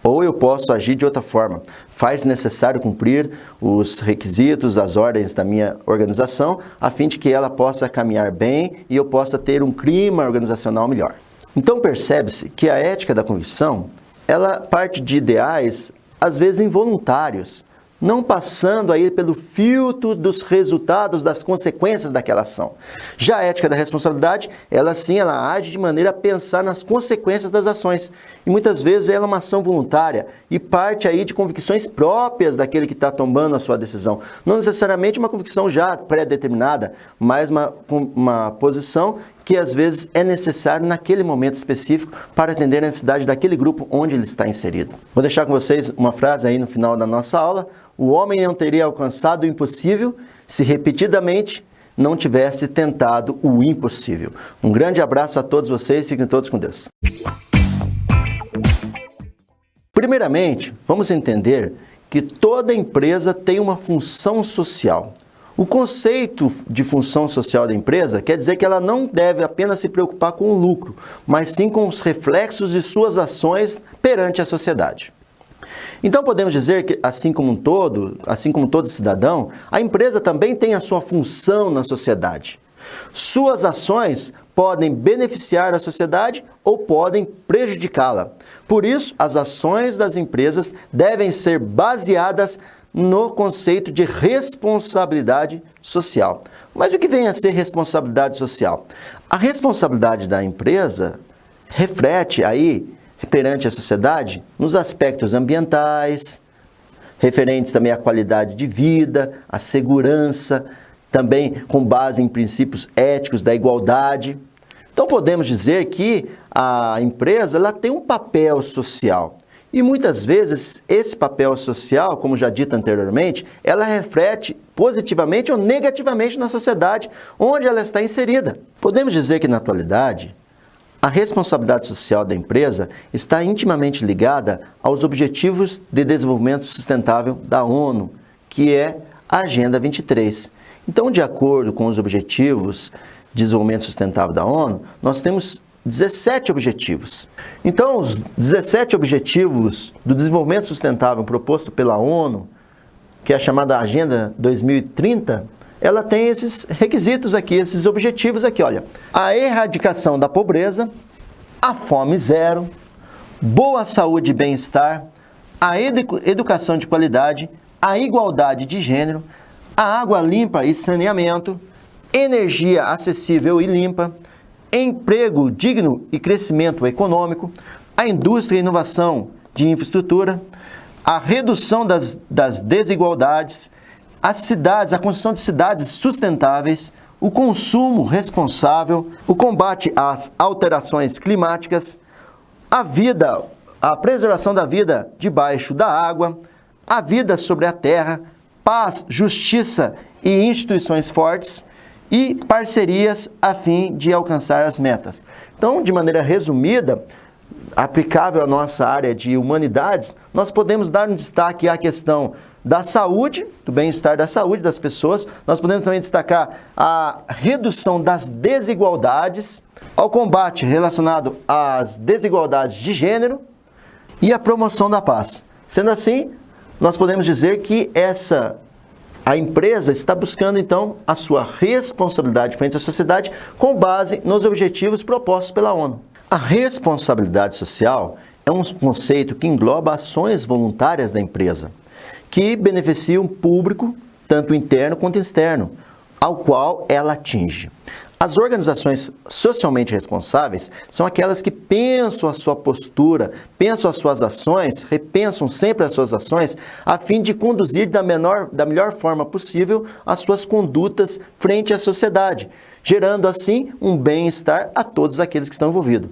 Ou eu posso agir de outra forma. Faz necessário cumprir os requisitos, as ordens da minha organização, a fim de que ela possa caminhar bem e eu possa ter um clima organizacional melhor. Então percebe-se que a ética da convicção, ela parte de ideais, às vezes involuntários, não passando aí pelo filtro dos resultados, das consequências daquela ação. Já a ética da responsabilidade, ela age de maneira a pensar nas consequências das ações. E muitas vezes ela é uma ação voluntária e parte aí de convicções próprias daquele que está tomando a sua decisão. Não necessariamente uma convicção já pré-determinada, mas uma posição que às vezes é necessário naquele momento específico para atender a necessidade daquele grupo onde ele está inserido. Vou deixar com vocês uma frase aí no final da nossa aula: o homem não teria alcançado o impossível se repetidamente não tivesse tentado o impossível. Um grande abraço a todos vocês, fiquem todos com Deus. Primeiramente, vamos entender que toda empresa tem uma função social. O conceito de função social da empresa quer dizer que ela não deve apenas se preocupar com o lucro, mas sim com os reflexos de suas ações perante a sociedade. Então podemos dizer que, assim como todo cidadão, a empresa também tem a sua função na sociedade. Suas ações podem beneficiar a sociedade ou podem prejudicá-la. Por isso, as ações das empresas devem ser baseadas no conceito de responsabilidade social. Mas o que vem a ser responsabilidade social? A responsabilidade da empresa reflete aí, perante a sociedade, nos aspectos ambientais, referentes também à qualidade de vida, à segurança, também com base em princípios éticos da igualdade. Então podemos dizer que a empresa ela tem um papel social. E muitas vezes esse papel social, como já dito anteriormente, ela reflete positivamente ou negativamente na sociedade onde ela está inserida. Podemos dizer que na atualidade, a responsabilidade social da empresa está intimamente ligada aos Objetivos de Desenvolvimento Sustentável da ONU, que é a Agenda 23. Então, de acordo com os Objetivos de Desenvolvimento Sustentável da ONU, nós temos 17 objetivos. Então, os 17 objetivos do desenvolvimento sustentável proposto pela ONU, que é a chamada Agenda 2030, ela tem esses requisitos aqui, esses objetivos aqui, olha. A erradicação da pobreza, a fome zero, boa saúde e bem-estar, a educação de qualidade, a igualdade de gênero, a água limpa e saneamento, energia acessível e limpa, emprego digno e crescimento econômico, a indústria e inovação de infraestrutura, a redução das desigualdades, as cidades, a construção de cidades sustentáveis, o consumo responsável, o combate às alterações climáticas, a preservação da vida debaixo da água, a vida sobre a terra, paz, justiça e instituições fortes e parcerias a fim de alcançar as metas. Então, de maneira resumida, aplicável à nossa área de humanidades, nós podemos dar um destaque à questão da saúde, do bem-estar da saúde das pessoas. Nós podemos também destacar a redução das desigualdades, ao combate relacionado às desigualdades de gênero e a promoção da paz. Sendo assim, nós podemos dizer que a empresa está buscando, então, a sua responsabilidade frente à sociedade com base nos objetivos propostos pela ONU. A responsabilidade social é um conceito que engloba ações voluntárias da empresa, que beneficiam o público, tanto interno quanto externo, ao qual ela atinge. As organizações socialmente responsáveis são aquelas que pensam a sua postura, pensam as suas ações, repensam sempre as suas ações, a fim de conduzir da melhor forma possível as suas condutas frente à sociedade, gerando assim um bem-estar a todos aqueles que estão envolvidos.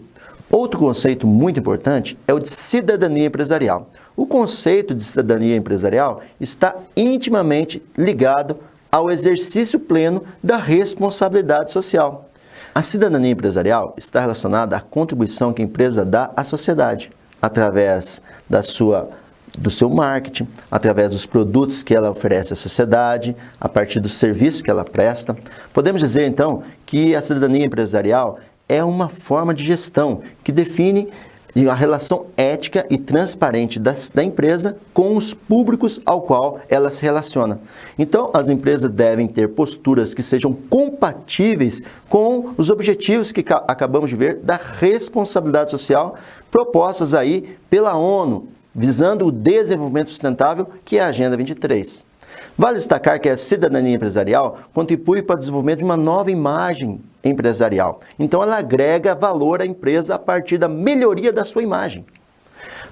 Outro conceito muito importante é o de cidadania empresarial. O conceito de cidadania empresarial está intimamente ligado ao exercício pleno da responsabilidade social. A cidadania empresarial está relacionada à contribuição que a empresa dá à sociedade, através do seu marketing, através dos produtos que ela oferece à sociedade, a partir dos serviços que ela presta. Podemos dizer, então, que a cidadania empresarial é uma forma de gestão que define a relação ética e transparente da empresa com os públicos ao qual ela se relaciona. Então, as empresas devem ter posturas que sejam compatíveis com os objetivos que acabamos de ver da responsabilidade social propostas aí pela ONU, visando o desenvolvimento sustentável, que é a Agenda 23. Vale destacar que a cidadania empresarial contribui para o desenvolvimento de uma nova imagem empresarial. Então, ela agrega valor à empresa a partir da melhoria da sua imagem.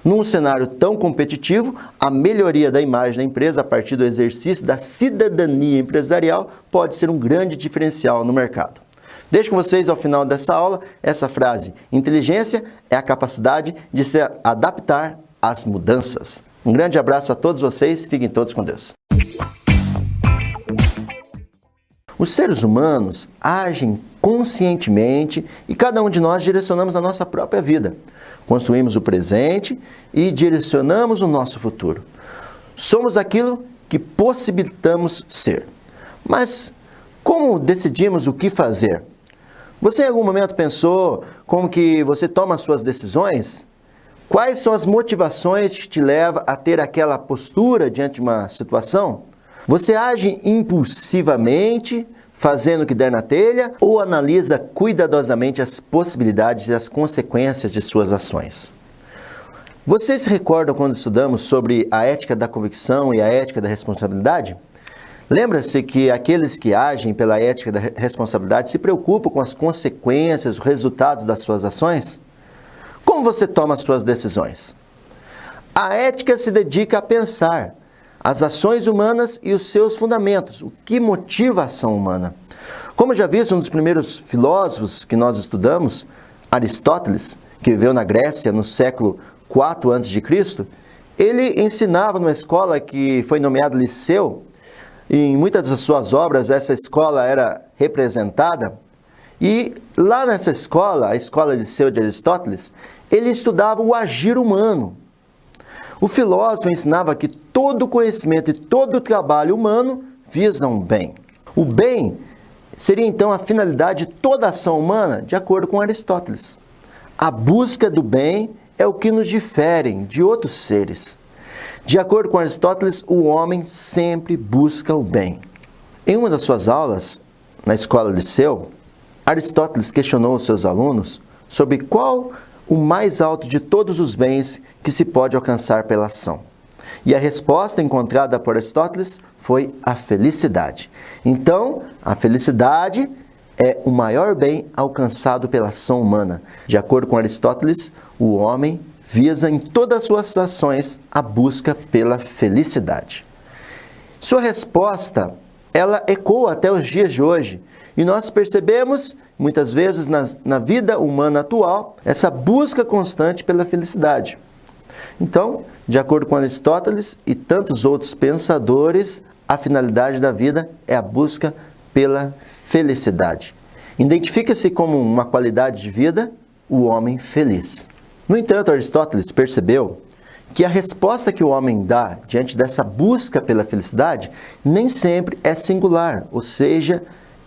Num cenário tão competitivo, a melhoria da imagem da empresa a partir do exercício da cidadania empresarial pode ser um grande diferencial no mercado. Deixo com vocês, ao final dessa aula, essa frase: inteligência é a capacidade de se adaptar às mudanças. Um grande abraço a todos vocês, fiquem todos com Deus. Os seres humanos agem conscientemente e cada um de nós direcionamos a nossa própria vida. Construímos o presente e direcionamos o nosso futuro. Somos aquilo que possibilitamos ser. Mas como decidimos o que fazer? Você em algum momento pensou como que você toma as suas decisões? Quais são as motivações que te levam a ter aquela postura diante de uma situação? Você age impulsivamente, fazendo o que der na telha, ou analisa cuidadosamente as possibilidades e as consequências de suas ações? Vocês se recordam quando estudamos sobre a ética da convicção e a ética da responsabilidade? Lembra-se que aqueles que agem pela ética da responsabilidade se preocupam com as consequências, os resultados das suas ações? Como você toma as suas decisões? A ética se dedica a pensar as ações humanas e os seus fundamentos, o que motiva a ação humana. Como já visto, um dos primeiros filósofos que nós estudamos, Aristóteles, que viveu na Grécia no século IV a.C., ele ensinava numa escola que foi nomeada Liceu, e em muitas das suas obras essa escola era representada, e lá nessa escola, a Escola Liceu de Aristóteles, ele estudava o agir humano. O filósofo ensinava que todo conhecimento e todo trabalho humano visam o bem. O bem seria então a finalidade de toda ação humana, de acordo com Aristóteles. A busca do bem é o que nos difere de outros seres. De acordo com Aristóteles, o homem sempre busca o bem. Em uma das suas aulas, na Escola Liceu, Aristóteles questionou os seus alunos sobre qual o mais alto de todos os bens que se pode alcançar pela ação. E a resposta encontrada por Aristóteles foi a felicidade. Então, a felicidade é o maior bem alcançado pela ação humana. De acordo com Aristóteles, o homem visa em todas as suas ações a busca pela felicidade. Sua resposta, ela ecoa até os dias de hoje. E nós percebemos, muitas vezes na vida humana atual, essa busca constante pela felicidade. Então, de acordo com Aristóteles e tantos outros pensadores, a finalidade da vida é a busca pela felicidade. Identifica-se como uma qualidade de vida o homem feliz. No entanto, Aristóteles percebeu que a resposta que o homem dá diante dessa busca pela felicidade nem sempre é singular, ou seja,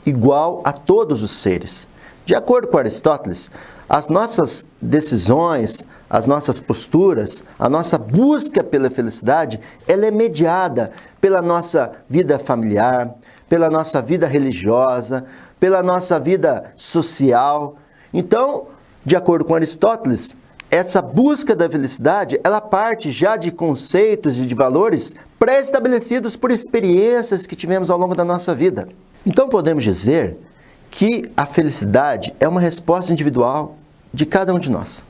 igual a todos os seres. De acordo com Aristóteles, as nossas decisões, as nossas posturas, a nossa busca pela felicidade, ela é mediada pela nossa vida familiar, pela nossa vida religiosa, pela nossa vida social. Então, de acordo com Aristóteles, essa busca da felicidade, ela parte já de conceitos e de valores pré-estabelecidos por experiências que tivemos ao longo da nossa vida. Então, podemos dizer que a felicidade é uma resposta individual de cada um de nós.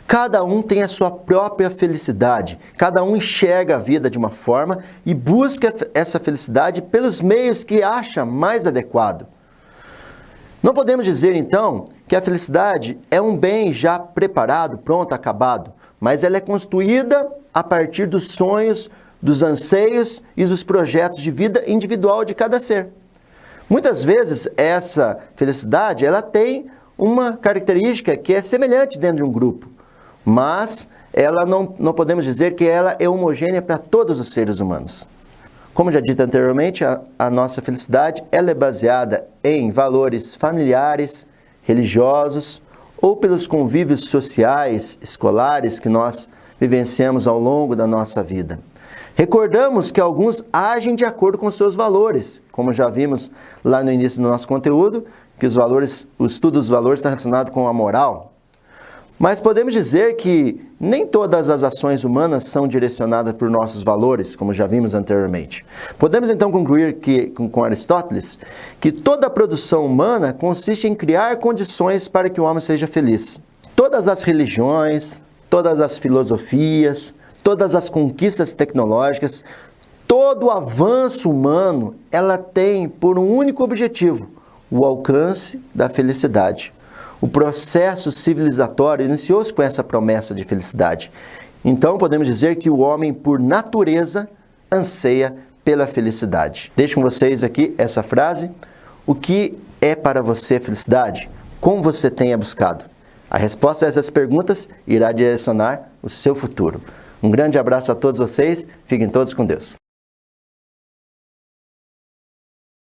Cada um tem a sua própria felicidade, cada um enxerga a vida de uma forma e busca essa felicidade pelos meios que acha mais adequado. Não podemos dizer, então, que a felicidade é um bem já preparado, pronto, acabado, mas ela é construída a partir dos sonhos, dos anseios e dos projetos de vida individual de cada ser. Muitas vezes, essa felicidade ela tem uma característica que é semelhante dentro de um grupo, mas ela não podemos dizer que ela é homogênea para todos os seres humanos. Como já dito anteriormente, a nossa felicidade ela é baseada em valores familiares, religiosos ou pelos convívios sociais, escolares que nós vivenciamos ao longo da nossa vida. Recordamos que alguns agem de acordo com seus valores, como já vimos lá no início do nosso conteúdo, que o estudo dos valores está relacionado com a moral. Mas podemos dizer que nem todas as ações humanas são direcionadas por nossos valores, como já vimos anteriormente. Podemos então concluir com Aristóteles que toda a produção humana consiste em criar condições para que o homem seja feliz. Todas as religiões, todas as filosofias, todas as conquistas tecnológicas, todo o avanço humano, ela tem por um único objetivo, o alcance da felicidade. O processo civilizatório iniciou-se com essa promessa de felicidade. Então, podemos dizer que o homem, por natureza, anseia pela felicidade. Deixo com vocês aqui essa frase. O que é para você felicidade? Como você tem a buscado? A resposta a essas perguntas irá direcionar o seu futuro. Um grande abraço a todos vocês. Fiquem todos com Deus.